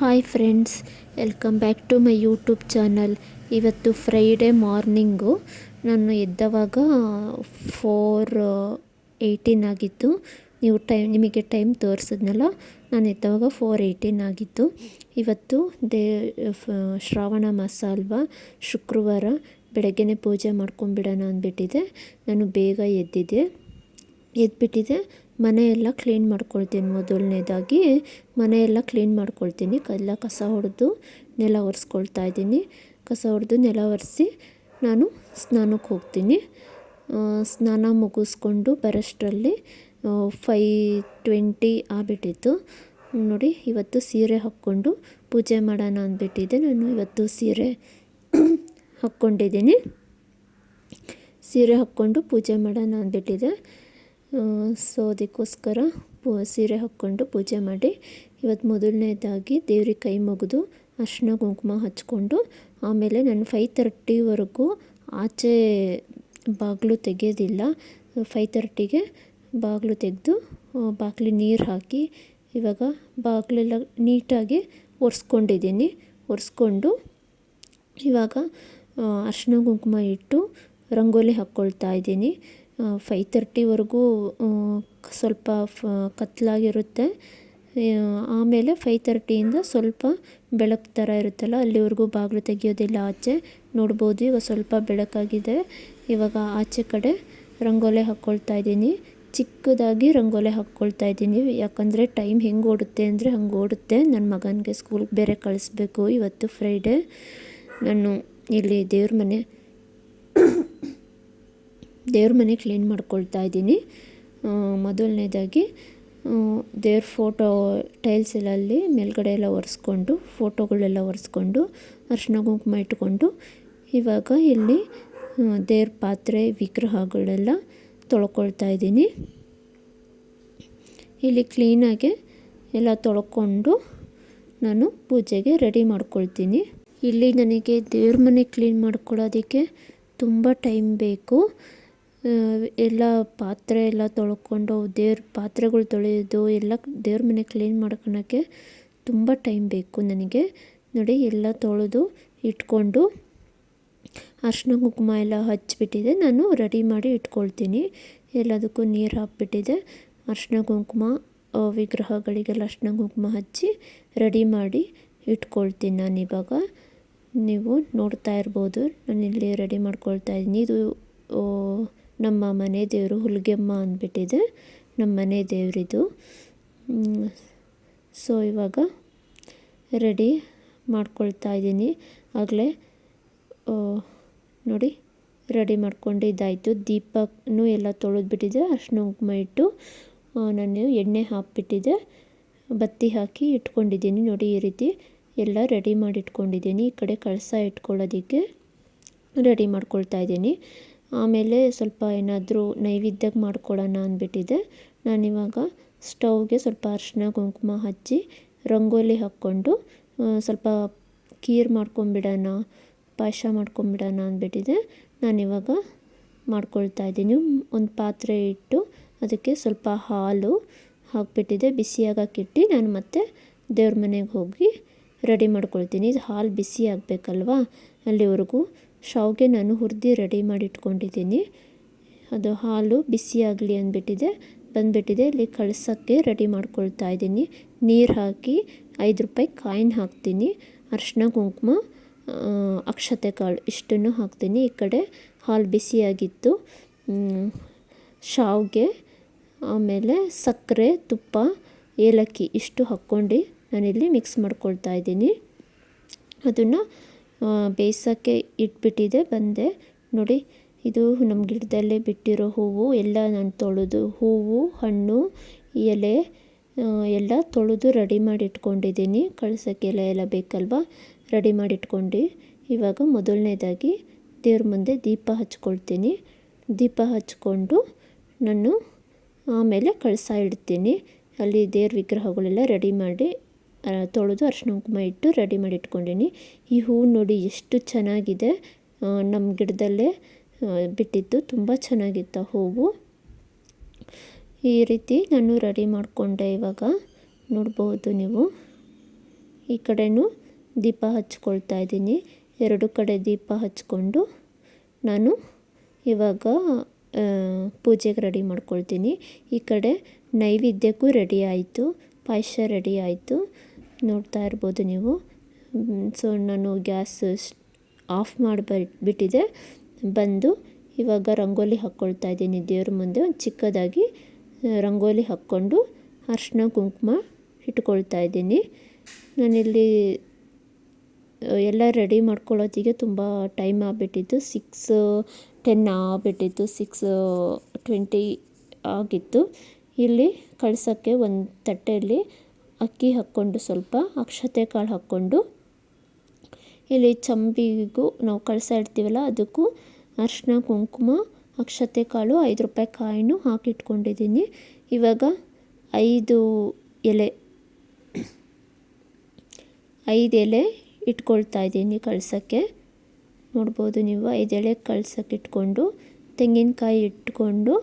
Hi friends, welcome back to my YouTube channel. ಇವತ್ತು Friday morning. ನಾನು ಎದ್ದವಾಗ 4:18 ಆಗಿತ್ತು. ನಿಮಗೆ ಟೈಮ್ ತೋರಿಸಿದ್ನಲ್ಲ, ನಾನು ಎದ್ದವಾಗ 4:18 ಆಗಿತ್ತು. ಇವತ್ತು ಶ್ರಾವಣ ಮಾಸ ಅಲ್ವಾ, ಶುಕ್ರವಾರ ಬೆಳಗ್ಗೆನೇ ಪೂಜೆ ಮಾಡ್ಕೊಂಬಿಡೋಣ ಅಂದ್ಬಿಟ್ಟಿದೆ. ನಾನು ಬೇಗ ಎದ್ಬಿಟ್ಟಿದೆ. ಮನೆಯೆಲ್ಲ ಕ್ಲೀನ್ ಮಾಡ್ಕೊಳ್ತೀನಿ. ಮೊದಲನೇದಾಗಿ ಮನೆಯೆಲ್ಲ ಕ್ಲೀನ್ ಮಾಡ್ಕೊಳ್ತೀನಿ. ಕಸ ಹೊಡೆದು ನೆಲ ಒರೆಸ್ಕೊಳ್ತಾ ಇದ್ದೀನಿ. ಕಸ ಹೊಡೆದು ನೆಲ ಒರೆಸಿ ನಾನು ಸ್ನಾನಕ್ಕೆ ಹೋಗ್ತೀನಿ. ಸ್ನಾನ ಮುಗಿಸ್ಕೊಂಡು ಬರೋಷ್ಟರಲ್ಲಿ 5:20 ಆಗಿಬಿಟ್ಟಿತ್ತು. ನೋಡಿ, ಇವತ್ತು ಸೀರೆ ಹಾಕ್ಕೊಂಡು ಪೂಜೆ ಮಾಡೋಣ ಅಂದ್ಬಿಟ್ಟಿದ್ದೆ. ನಾನು ಇವತ್ತು ಸೀರೆ ಹಾಕ್ಕೊಂಡಿದ್ದೀನಿ. ಸೀರೆ ಹಾಕ್ಕೊಂಡು ಪೂಜೆ ಮಾಡೋಣ ಅಂದ್ಬಿಟ್ಟಿದೆ. ಸೊ ಅದಕ್ಕೋಸ್ಕರ ಸೀರೆ ಹಾಕ್ಕೊಂಡು ಪೂಜೆ ಮಾಡಿ, ಇವತ್ತು ಮೊದಲನೇದಾಗಿ ದೇವ್ರಿಗೆ ಕೈ ಮುಗಿದು ಅರಿಶಿನ ಕುಂಕುಮ ಹಚ್ಕೊಂಡು, ಆಮೇಲೆ ನಾನು 5:30ವರೆಗೂ ಆಚೆ ಬಾಗಿಲು ತೆಗೆಯೋದಿಲ್ಲ. 5:30ಗೆ ಬಾಗಿಲು ತೆಗೆದು ಬಾಗಿಲು ನೀರು ಹಾಕಿ, ಇವಾಗ ಬಾಗಿಲೆಲ್ಲ ನೀಟಾಗಿ ಒರೆಸ್ಕೊಂಡು ಇವಾಗ ಅರಿಶಿನ ಕುಂಕುಮ ಇಟ್ಟು ರಂಗೋಲಿ ಹಾಕ್ಕೊಳ್ತಾ ಇದ್ದೀನಿ. 5:30ವರೆಗೂ ಸ್ವಲ್ಪ ಕತ್ತಲಾಗಿರುತ್ತೆ. ಆಮೇಲೆ 5:30ಇಂದ ಸ್ವಲ್ಪ ಬೆಳಕು ಥರ ಇರುತ್ತಲ್ಲ, ಅಲ್ಲಿವರೆಗೂ ಬಾಗಿಲು ತೆಗೆಯೋದಿಲ್ಲ. ಆಚೆ ನೋಡ್ಬೋದು, ಇವಾಗ ಸ್ವಲ್ಪ ಬೆಳಕಾಗಿದೆ. ಇವಾಗ ಆಚೆ ಕಡೆ ರಂಗೋಲಿ ಹಾಕ್ಕೊಳ್ತಾ ಇದ್ದೀನಿ. ಚಿಕ್ಕದಾಗಿ ರಂಗೋಲಿ ಹಾಕ್ಕೊಳ್ತಾ ಇದ್ದೀನಿ. ಯಾಕಂದರೆ ಟೈಮ್ ಹೆಂಗೆ ಓಡುತ್ತೆ ಅಂದರೆ ಹಂಗೆ ಓಡುತ್ತೆ. ನನ್ನ ಮಗನಿಗೆ ಸ್ಕೂಲ್ಗೆ ಬೇರೆ ಕಳಿಸ್ಬೇಕು. ಇವತ್ತು ಫ್ರೈಡೇ. ನಾನು ಇಲ್ಲಿ ದೇವ್ರ ಮನೆ ಕ್ಲೀನ್ ಮಾಡ್ಕೊಳ್ತಾ ಇದ್ದೀನಿ. ಮೊದಲನೇದಾಗಿ ದೇವ್ರ ಫೋಟೋ ಟೈಲ್ಸ್ ಎಲ್ಲ ಅಲ್ಲಿ ಮೇಲ್ಗಡೆ ಎಲ್ಲ ಒರೆಸ್ಕೊಂಡು, ಫೋಟೋಗಳೆಲ್ಲ ಒರೆಸ್ಕೊಂಡು ಅರಿಶಿನ ಕುಂಕುಮ ಇಟ್ಕೊಂಡು, ಇವಾಗ ಇಲ್ಲಿ ದೇವ್ರ ಪಾತ್ರೆ ವಿಗ್ರಹಗಳೆಲ್ಲ ತೊಳ್ಕೊಳ್ತಾ ಇದ್ದೀನಿ. ಇಲ್ಲಿ ಕ್ಲೀನಾಗಿ ಎಲ್ಲ ತೊಳ್ಕೊಂಡು ನಾನು ಪೂಜೆಗೆ ರೆಡಿ ಮಾಡ್ಕೊಳ್ತೀನಿ. ಇಲ್ಲಿ ನನಗೆ ದೇವ್ರ ಮನೆ ಕ್ಲೀನ್ ಮಾಡ್ಕೊಳ್ಳೋದಕ್ಕೆ ತುಂಬ ಟೈಮ್ ಬೇಕು. ಎಲ್ಲ ಪಾತ್ರೆ ಎಲ್ಲ ತೊಳ್ಕೊಂಡು ದೇವ್ರ ಪಾತ್ರೆಗಳು ತೊಳೆಯೋದು ಎಲ್ಲ ದೇವ್ರ ಮನೆ ಕ್ಲೀನ್ ಮಾಡ್ಕೊಳಕ್ಕೆ ತುಂಬ ಟೈಮ್ ಬೇಕು ನನಗೆ. ನೋಡಿ, ಎಲ್ಲ ತೊಳೆದು ಇಟ್ಕೊಂಡು ಅರಿಶಿನ ಕುಂಕುಮ ಎಲ್ಲ ಹಚ್ಚಿಬಿಟ್ಟಿದೆ. ನಾನು ರೆಡಿ ಮಾಡಿ ಇಟ್ಕೊಳ್ತೀನಿ. ಎಲ್ಲದಕ್ಕೂ ನೀರು ಹಾಕ್ಬಿಟ್ಟಿದೆ. ಅರಿಶಿನ ಕುಂಕುಮ ವಿಗ್ರಹಗಳಿಗೆಲ್ಲ ಅರಿಶಿನ ಕುಂಕುಮ ಹಚ್ಚಿ ರೆಡಿ ಮಾಡಿ ಇಟ್ಕೊಳ್ತೀನಿ. ನಾನಿವಾಗ ನೀವು ನೋಡ್ತಾ ಇರ್ಬೋದು, ನಾನಿಲ್ಲಿ ರೆಡಿ ಮಾಡ್ಕೊಳ್ತಾ ಇದ್ದೀನಿ. ಇದು ನಮ್ಮ ಮನೆ ದೇವರು ಹುಲಿಗೆಮ್ಮ ಅಂದ್ಬಿಟ್ಟಿದೆ, ನಮ್ಮ ಮನೆ ದೇವರಿದು. ಸೊ ಇವಾಗ ರೆಡಿ ಮಾಡ್ಕೊಳ್ತಾ ಇದ್ದೀನಿ. ಆಗಲೇ ನೋಡಿ, ರೆಡಿ ಮಾಡ್ಕೊಂಡಿದ್ದಾಯಿತು. ದೀಪನೂ ಎಲ್ಲ ತೊಳೆದ್ಬಿಟ್ಟಿದೆ. ಅರಿಶಿನ ಕುಂಕುಮ ಇಟ್ಟು ನಾನು ಎಣ್ಣೆ ಹಾಕ್ಬಿಟ್ಟಿದ್ದೆ, ಬತ್ತಿ ಹಾಕಿ ಇಟ್ಕೊಂಡಿದ್ದೀನಿ. ನೋಡಿ, ಈ ರೀತಿ ಎಲ್ಲ ರೆಡಿ ಮಾಡಿ ಇಟ್ಕೊಂಡಿದ್ದೀನಿ. ಈ ಕಡೆ ಕಳಸ ಇಟ್ಕೊಳ್ಳೋದಕ್ಕೆ ರೆಡಿ ಮಾಡ್ಕೊಳ್ತಾ ಇದ್ದೀನಿ. ಆಮೇಲೆ ಸ್ವಲ್ಪ ಏನಾದರೂ ನೈವೇದ್ಯಕ್ಕೆ ಮಾಡ್ಕೊಳ್ಳೋಣ ಅಂದ್ಬಿಟ್ಟಿದೆ. ನಾನಿವಾಗ ಸ್ಟವ್ಗೆ ಸ್ವಲ್ಪ ಅರಿಶಿನ ಕುಂಕುಮ ಹಚ್ಚಿ ರಂಗೋಲಿ ಹಾಕ್ಕೊಂಡು ಸ್ವಲ್ಪ ಖೀರ್ ಮಾಡ್ಕೊಂಬಿಡೋಣ, ಪಾಯಸ ಮಾಡ್ಕೊಂಬಿಡೋಣ ಅಂದ್ಬಿಟ್ಟಿದೆ. ನಾನಿವಾಗ ಮಾಡ್ಕೊಳ್ತಾ ಇದ್ದೀನಿ. ಒಂದು ಪಾತ್ರೆ ಇಟ್ಟು ಅದಕ್ಕೆ ಸ್ವಲ್ಪ ಹಾಲು ಹಾಕ್ಬಿಟ್ಟಿದೆ. ಬಿಸಿಯಾಗಕ್ಕಿಟ್ಟು ನಾನು ಮತ್ತೆ ದೇವ್ರ ಮನೆಗೆ ಹೋಗಿ ರೆಡಿ ಮಾಡ್ಕೊಳ್ತೀನಿ. ಇದು ಹಾಲು ಬಿಸಿ ಆಗಬೇಕಲ್ವಾ, ಅಲ್ಲಿವರೆಗೂ ಶಾವಿಗೆ ನಾನು ಹುರಿದು ರೆಡಿ ಮಾಡಿ ಇಟ್ಕೊಂಡಿದ್ದೀನಿ. ಅದು ಹಾಲು ಬಿಸಿ ಆಗಲಿ ಬಂದುಬಿಟ್ಟಿದೆ. ಇಲ್ಲಿ ಕಳ್ಸೋಕ್ಕೆ ರೆಡಿ ಮಾಡ್ಕೊಳ್ತಾ ಇದ್ದೀನಿ. ನೀರು ಹಾಕಿ 5 ರೂಪಾಯಿ ಕಾಯಿನ್ ಹಾಕ್ತೀನಿ. ಅರಿಶಿನ ಕುಂಕುಮ, ಅಕ್ಷತೆ ಕಾಳು ಇಷ್ಟನ್ನು ಹಾಕ್ತೀನಿ. ಈ ಕಡೆ ಹಾಲು ಬಿಸಿಯಾಗಿತ್ತು. ಶಾವಿಗೆ, ಆಮೇಲೆ ಸಕ್ಕರೆ, ತುಪ್ಪ, ಏಲಕ್ಕಿ ಇಷ್ಟು ಹಾಕ್ಕೊಂಡು ನಾನಿಲ್ಲಿ ಮಿಕ್ಸ್ ಮಾಡ್ಕೊಳ್ತಾ ಇದ್ದೀನಿ. ಅದನ್ನು ಬೇಯಿಸೋಕ್ಕೆ ಇಟ್ಬಿಟ್ಟಿದೆ. ಬಂದೆ ನೋಡಿ, ಇದು ನಮ್ಮ ಗಿಡದಲ್ಲೇ ಬಿಟ್ಟಿರೋ ಹೂವು ಎಲ್ಲ ನಾನು ತೊಳೆದು, ಹೂವು, ಹಣ್ಣು, ಎಲೆ ಎಲ್ಲ ತೊಳೆದು ರೆಡಿ ಮಾಡಿ ಇಟ್ಕೊಂಡಿದ್ದೀನಿ. ಕಳ್ಸೋಕ್ಕೆ ಎಲ್ಲ ಬೇಕಲ್ವ, ರೆಡಿ ಮಾಡಿ ಇಟ್ಕೊಂಡು ಇವಾಗ ಮೊದಲನೇದಾಗಿ ದೇವ್ರ ಮುಂದೆ ದೀಪ ಹಚ್ಕೊಳ್ತೀನಿ. ದೀಪ ಹಚ್ಕೊಂಡು ನಾನು ಆಮೇಲೆ ಕಳಸ ಇಡ್ತೀನಿ. ಅಲ್ಲಿ ದೇವ್ರ ವಿಗ್ರಹಗಳೆಲ್ಲ ರೆಡಿ ಮಾಡಿ ತೊಳೆದು ಅರಿಶಿನ ಕುಂಕುಮ ಇಟ್ಟು ರೆಡಿ ಮಾಡಿ ಇಟ್ಕೊಂಡಿನಿ. ಈ ಹೂವು ನೋಡಿ ಎಷ್ಟು ಚೆನ್ನಾಗಿದೆ. ನಮ್ಮ ಗಿಡದಲ್ಲೇ ಬಿಟ್ಟಿದ್ದು, ತುಂಬ ಚೆನ್ನಾಗಿತ್ತು ಹೂವು. ಈ ರೀತಿ ನಾನು ರೆಡಿ ಮಾಡಿಕೊಂಡೆ. ಇವಾಗ ನೋಡ್ಬೋದು ನೀವು, ಈ ಕಡೆನೂ ದೀಪ ಹಚ್ಕೊಳ್ತಾ ಇದ್ದೀನಿ. ಎರಡು ಕಡೆ ದೀಪ ಹಚ್ಕೊಂಡು ನಾನು ಇವಾಗ ಪೂಜೆಗೆ ರೆಡಿ ಮಾಡ್ಕೊಳ್ತೀನಿ. ಈ ಕಡೆ ನೈವೇದ್ಯಕ್ಕೂ ರೆಡಿ ಆಯಿತು, ಪಾಯಸ ರೆಡಿ ಆಯಿತು, ನೋಡ್ತಾ ಇರ್ಬೋದು ನೀವು. ಸೊ ನಾನು ಗ್ಯಾಸ್ ಆಫ್ ಮಾಡಿಬಿಟ್ಟಿದೆ. ಬಂದು ಇವಾಗ ರಂಗೋಲಿ ಹಾಕ್ಕೊಳ್ತಾ ಇದ್ದೀನಿ. ದೇವ್ರ ಮುಂದೆ ಒಂದು ಚಿಕ್ಕದಾಗಿ ರಂಗೋಲಿ ಹಾಕ್ಕೊಂಡು ಅರಿಶಿನ ಕುಂಕುಮ ಇಟ್ಕೊಳ್ತಾ ಇದ್ದೀನಿ. ನಾನಿಲ್ಲಿ ಎಲ್ಲ ರೆಡಿ ಮಾಡ್ಕೊಳ್ಳೋತ್ತಿಗೆ ತುಂಬ ಟೈಮ್ ಆಗಿಬಿಟ್ಟಿತ್ತು. 6:10 ಆಗಿಬಿಟ್ಟಿತ್ತು, 6:20 ಆಗಿತ್ತು. ಇಲ್ಲಿ ಕಳ್ಸೋಕ್ಕೆ ಒಂದು ತಟ್ಟೆಯಲ್ಲಿ ಅಕ್ಕಿ ಹಾಕ್ಕೊಂಡು ಸ್ವಲ್ಪ ಅಕ್ಷತೆ ಕಾಳು ಹಾಕ್ಕೊಂಡು, ಇಲ್ಲಿ ಚಂಬಿಗೂ ನಾವು ಕಳಸ ಇಡ್ತೀವಲ್ಲ ಅದಕ್ಕೂ ಅರಿಶಿನ ಕುಂಕುಮ ಅಕ್ಷತೆ ಕಾಳು 5 ರೂಪಾಯಿ ಕಾಯಿನೂ ಹಾಕಿಟ್ಕೊಂಡಿದ್ದೀನಿ. ಇವಾಗ 5 ಎಲೆ ಇಟ್ಕೊಳ್ತಾ ಇದ್ದೀನಿ ಕಳ್ಸೋಕ್ಕೆ. ನೋಡ್ಬೋದು ನೀವು. 5 ಎಲೆ ಕಳ್ಸೋಕ್ಕೆ ಇಟ್ಕೊಂಡು ತೆಂಗಿನಕಾಯಿ ಇಟ್ಕೊಂಡು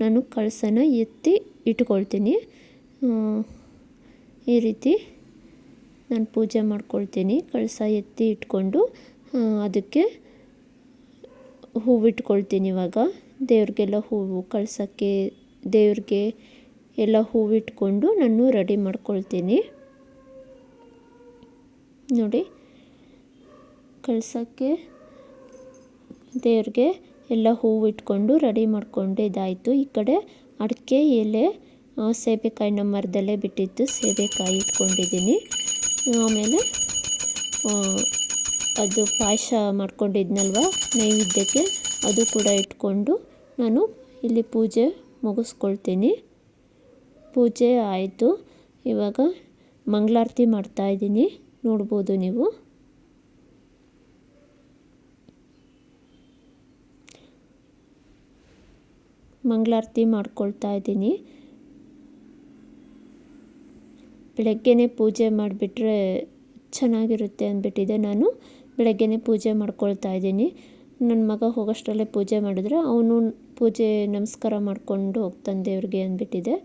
ನಾನು ಕಳಸನ ಎತ್ತಿ ಇಟ್ಕೊಳ್ತೀನಿ. ಈ ರೀತಿ ನಾನು ಪೂಜೆ ಮಾಡ್ಕೊಳ್ತೀನಿ. ಕಳಸ ಎತ್ತಿ ಇಟ್ಕೊಂಡು ಅದಕ್ಕೆ ಹೂವು ಇಟ್ಕೊಳ್ತೀನಿ. ಇವಾಗ ದೇವ್ರಿಗೆಲ್ಲ ಹೂವು ಕಳ್ಸೋಕ್ಕೆ, ದೇವ್ರಿಗೆ ಎಲ್ಲ ಹೂವು ಇಟ್ಕೊಂಡು ನಾನು ರೆಡಿ ಮಾಡ್ಕೊಳ್ತೀನಿ. ನೋಡಿ, ಕಳ್ಸೋಕ್ಕೆ ದೇವ್ರಿಗೆ ಎಲ್ಲ ಹೂವು ಇಟ್ಕೊಂಡು ರೆಡಿ ಮಾಡ್ಕೊಂಡು ಇದಾಯಿತು. ಈ ಕಡೆ ಅಡಿಕೆ ಎಲೆ, ಸೇಬೆಕಾಯಿ ನಮ್ಮ ಮರದಲ್ಲೇ ಬಿಟ್ಟಿದ್ದು ಸೇಬೆಕಾಯಿ ಇಟ್ಕೊಂಡಿದ್ದೀನಿ. ಆಮೇಲೆ ಅದು ಪಾಯಸ ಮಾಡ್ಕೊಂಡಿದ್ನಲ್ವ ನೈವೇದ್ಯಕ್ಕೆ, ಅದು ಕೂಡ ಇಟ್ಕೊಂಡು ನಾನು ಇಲ್ಲಿ ಪೂಜೆ ಮುಗಿಸ್ಕೊಳ್ತೀನಿ. ಪೂಜೆ ಆಯಿತು. ಇವಾಗ ಮಂಗಳಾರತಿ ಮಾಡ್ತಾಯಿದ್ದೀನಿ, ನೋಡ್ಬೋದು ನೀವು. ಮಂಗಳಾರತಿ ಮಾಡ್ಕೊಳ್ತಾ ಇದ್ದೀನಿ. ಬೆಳಗ್ಗೆನೇ ಪೂಜೆ ಮಾಡಿಬಿಟ್ರೆ ಚೆನ್ನಾಗಿರುತ್ತೆ ಅಂದ್ಬಿಟ್ಟಿದೆ. ನಾನು ಬೆಳಗ್ಗೆನೇ ಪೂಜೆ ಮಾಡ್ಕೊಳ್ತಾ ಇದ್ದೀನಿ. ನನ್ನ ಮಗ ಹೋಗೋಷ್ಟರಲ್ಲೇ ಪೂಜೆ ಮಾಡಿದ್ರೆ ಅವನು ಪೂಜೆ ನಮಸ್ಕಾರ ಮಾಡಿಕೊಂಡು ಹೋಗ್ತಾನೆ ದೇವ್ರಿಗೆ ಅಂದ್ಬಿಟ್ಟಿದೆ.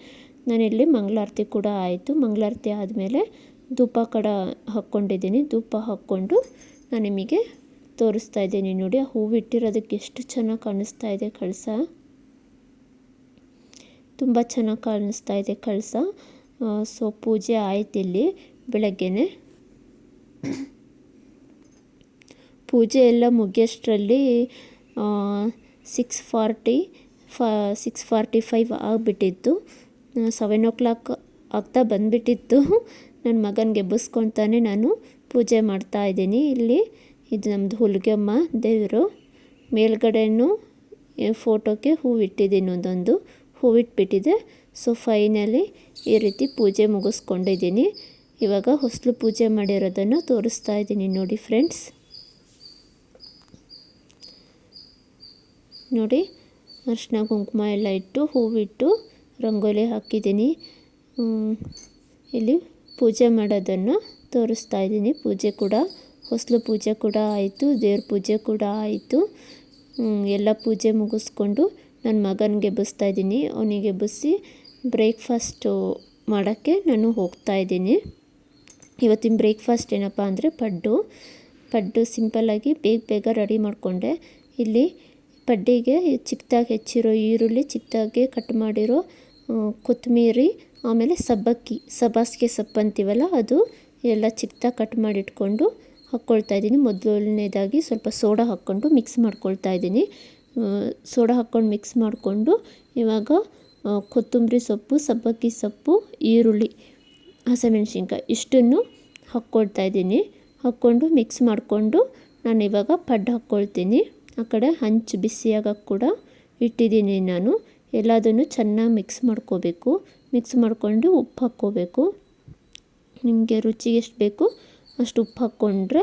ನಾನಿಲ್ಲಿ ಮಂಗಳಾರತಿ ಕೂಡ ಆಯಿತು. ಮಂಗಳಾರತಿ ಆದಮೇಲೆ ಧೂಪ ಕಡ ಹಾಕ್ಕೊಂಡಿದ್ದೀನಿ. ಧೂಪ ಹಾಕ್ಕೊಂಡು ನಾನು ನಿಮಗೆ ತೋರಿಸ್ತಾ ಇದ್ದೀನಿ. ನೋಡಿ, ಆ ಹೂವು ಇಟ್ಟಿರೋದಕ್ಕೆ ಎಷ್ಟು ಚೆನ್ನಾಗಿ ಕಾಣಿಸ್ತಾ ಇದೆ ಕಳಸ. ತುಂಬ ಚೆನ್ನಾಗಿ ಕಾಣಿಸ್ತಾ ಇದೆ ಕಳಸ. ಸೊ ಪೂಜೆ ಆಯ್ತು ಇಲ್ಲಿ ಬೆಳಗ್ಗೆನೆ. ಪೂಜೆ ಎಲ್ಲ ಮುಗಿಯೋಷ್ಟರಲ್ಲಿ 6:45 ಆಗಿಬಿಟ್ಟಿತ್ತು. 7 o'clock ಆಗ್ತಾ ಬಂದುಬಿಟ್ಟಿತ್ತು. ನನ್ನ ಮಗನಿಗೆ ಎಬ್ಬಿಸ್ಕೊತಾನೆ ನಾನು ಪೂಜೆ ಮಾಡ್ತಾಯಿದ್ದೀನಿ. ಇಲ್ಲಿ ಇದು ನಮ್ಮದು ಹುಲಿಗೆಮ್ಮ ದೇವರು. ಮೇಲ್ಗಡೆನೂ ಫೋಟೋಕ್ಕೆ ಹೂವು ಇಟ್ಟಿದ್ದೀನಿ, ಒಂದೊಂದು ಹೂವಿಟ್ಬಿಟ್ಟಿದೆ. ಸೊ ಫೈನಲಿ ಈ ರೀತಿ ಪೂಜೆ ಮುಗಿಸ್ಕೊಂಡಿದ್ದೀನಿ. ಇವಾಗ ಹೊಸಲು ಪೂಜೆ ಮಾಡಿರೋದನ್ನು ತೋರಿಸ್ತಾ ಇದ್ದೀನಿ ನೋಡಿ ಫ್ರೆಂಡ್ಸ್. ನೋಡಿ, ಅರಿಶಿನ ಕುಂಕುಮ ಎಲ್ಲ ಇಟ್ಟು ಹೂವಿಟ್ಟು ರಂಗೋಲಿ ಹಾಕಿದ್ದೀನಿ. ಇಲ್ಲಿ ಪೂಜೆ ಮಾಡೋದನ್ನು ತೋರಿಸ್ತಾ ಇದ್ದೀನಿ. ಪೂಜೆ ಕೂಡ, ಹೊಸಲು ಪೂಜೆ ಕೂಡ ಆಯಿತು, ದೇವ್ರ ಪೂಜೆ ಕೂಡ ಆಯಿತು. ಎಲ್ಲ ಪೂಜೆ ಮುಗಿಸ್ಕೊಂಡು ನನ್ನ ಮಗನಿಗೆ ಎಬ್ಬಿಸ್ತಾ ಇದ್ದೀನಿ. ಅವನಿಗೆ ಎಬ್ಬಿಸಿ ಬ್ರೇಕ್ಫಾಸ್ಟು ಮಾಡೋಕ್ಕೆ ನಾನು ಹೋಗ್ತಾಯಿದ್ದೀನಿ. ಇವತ್ತಿನ ಬ್ರೇಕ್ಫಾಸ್ಟ್ ಏನಪ್ಪ ಅಂದರೆ ಪಡ್ಡು ಸಿಂಪಲ್ಲಾಗಿ ಬೇಗ ರೆಡಿ ಮಾಡಿಕೊಂಡೆ. ಇಲ್ಲಿ ಪಡ್ಡಿಗೆ ಚಿಕ್ಕದಾಗಿ ಹೆಚ್ಚಿರೋ ಈರುಳ್ಳಿ, ಚಿಕ್ಕದಾಗಿ ಕಟ್ ಮಾಡಿರೋ ಕೊತ್ತಂಬರಿ, ಆಮೇಲೆ ಸಬ್ಬಾಸಿಗೆ ಸೊಪ್ಪು ಅಂತೀವಲ್ಲ ಅದು ಎಲ್ಲ ಚಿಕ್ಕದಾಗಿ ಕಟ್ ಮಾಡಿಟ್ಕೊಂಡು ಹಾಕ್ಕೊಳ್ತಾ ಇದ್ದೀನಿ. ಮೊದಲನೇದಾಗಿ ಸ್ವಲ್ಪ ಸೋಡಾ ಹಾಕ್ಕೊಂಡು ಮಿಕ್ಸ್ ಮಾಡ್ಕೊಳ್ತಾ ಇದ್ದೀನಿ. ಸೋಡಾ ಹಾಕ್ಕೊಂಡು ಮಿಕ್ಸ್ ಮಾಡಿಕೊಂಡು ಇವಾಗ ಕೊತ್ತಂಬರಿ ಸೊಪ್ಪು, ಸಬ್ಬಕ್ಕಿ ಸೊಪ್ಪು, ಈರುಳ್ಳಿ, ಹಸಿಮೆಣ್ಸಿನ್ಕಾಯಿ ಇಷ್ಟನ್ನು ಹಾಕ್ಕೊಳ್ತಾ ಇದ್ದೀನಿ. ಹಾಕ್ಕೊಂಡು ಮಿಕ್ಸ್ ಮಾಡಿಕೊಂಡು ನಾನು ಇವಾಗ ಪಡ್ಡು ಹಾಕ್ಕೊಳ್ತೀನಿ. ಆ ಕಡೆ ಹಂಚು ಬಿಸಿಯಾಗಕ್ಕೆ ಕೂಡ ಇಟ್ಟಿದ್ದೀನಿ ನಾನು. ಎಲ್ಲದನ್ನು ಚೆನ್ನಾಗಿ ಮಿಕ್ಸ್ ಮಾಡ್ಕೋಬೇಕು. ಮಿಕ್ಸ್ ಮಾಡಿಕೊಂಡು ಉಪ್ಪು ಹಾಕ್ಕೋಬೇಕು. ನಿಮಗೆ ರುಚಿಗೆ ಎಷ್ಟು ಬೇಕು ಅಷ್ಟು ಉಪ್ಪು ಹಾಕ್ಕೊಂಡ್ರೆ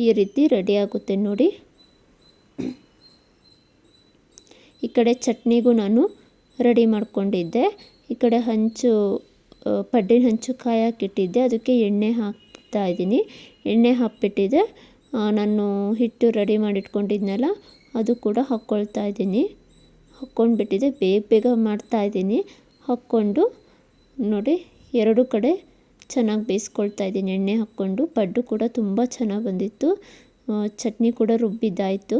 ಈ ರೀತಿ ರೆಡಿ ಆಗುತ್ತೆ ನೋಡಿ. ಈ ಕಡೆ ಚಟ್ನಿಗೂ ನಾನು ರೆಡಿ ಮಾಡ್ಕೊಂಡಿದ್ದೆ. ಈ ಕಡೆ ಪಡ್ಡಿನ ಹಂಚು ಕಾಯಕ್ಕಿಟ್ಟಿದ್ದೆ, ಅದಕ್ಕೆ ಎಣ್ಣೆ ಹಾಕ್ತಾಯಿದ್ದೀನಿ. ಎಣ್ಣೆ ಹಾಕ್ಬಿಟ್ಟಿದ್ದೆ. ನಾನು ಹಿಟ್ಟು ರೆಡಿ ಮಾಡಿಟ್ಕೊಂಡಿದ್ನಲ್ಲ ಅದು ಕೂಡ ಹಾಕ್ಕೊಳ್ತಾ ಇದ್ದೀನಿ. ಹಾಕ್ಕೊಂಡ್ಬಿಟ್ಟಿದ್ದೆ, ಬೇಗ ಮಾಡ್ತಾಯಿದ್ದೀನಿ. ಹಾಕ್ಕೊಂಡು ನೋಡಿ, ಎರಡು ಕಡೆ ಚೆನ್ನಾಗಿ ಬೇಯಿಸ್ಕೊಳ್ತಾ ಇದ್ದೀನಿ ಎಣ್ಣೆ ಹಾಕ್ಕೊಂಡು. ಪಡ್ಡು ಕೂಡ ತುಂಬ ಚೆನ್ನಾಗಿ ಬಂದಿತ್ತು. ಚಟ್ನಿ ಕೂಡ ರುಬ್ಬಿದ್ದಾಯಿತು.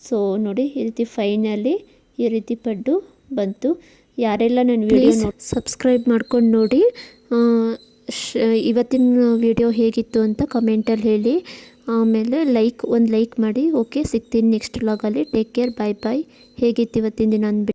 ಸೊ ನೋಡಿ ಈ ರೀತಿ ಫೈನಲಿ ಈ ರೀತಿ ಪಡ್ಡು ಬಂತು. ಯಾರೆಲ್ಲ ನನ್ನ ವಿಡಿಯೋ ಸಬ್ಸ್ಕ್ರೈಬ್ ಮಾಡ್ಕೊಂಡು ನೋಡಿ. ಇವತ್ತಿನ ವಿಡಿಯೋ ಹೇಗಿತ್ತು ಅಂತ ಕಮೆಂಟಲ್ಲಿ ಹೇಳಿ. ಆಮೇಲೆ ಒಂದು ಲೈಕ್ ಮಾಡಿ. ಓಕೆ, ಸಿಗ್ತೀನಿ ನೆಕ್ಸ್ಟ್ ವ್ಲಾಗಲ್ಲಿ. ಟೇಕ್ ಕೇರ್, ಬಾಯ್ ಬಾಯ್. ಹೇಗಿತ್ತು ಇವತ್ತಿನ ದಿನ ಅಂದ್ಬಿಟ್ಟು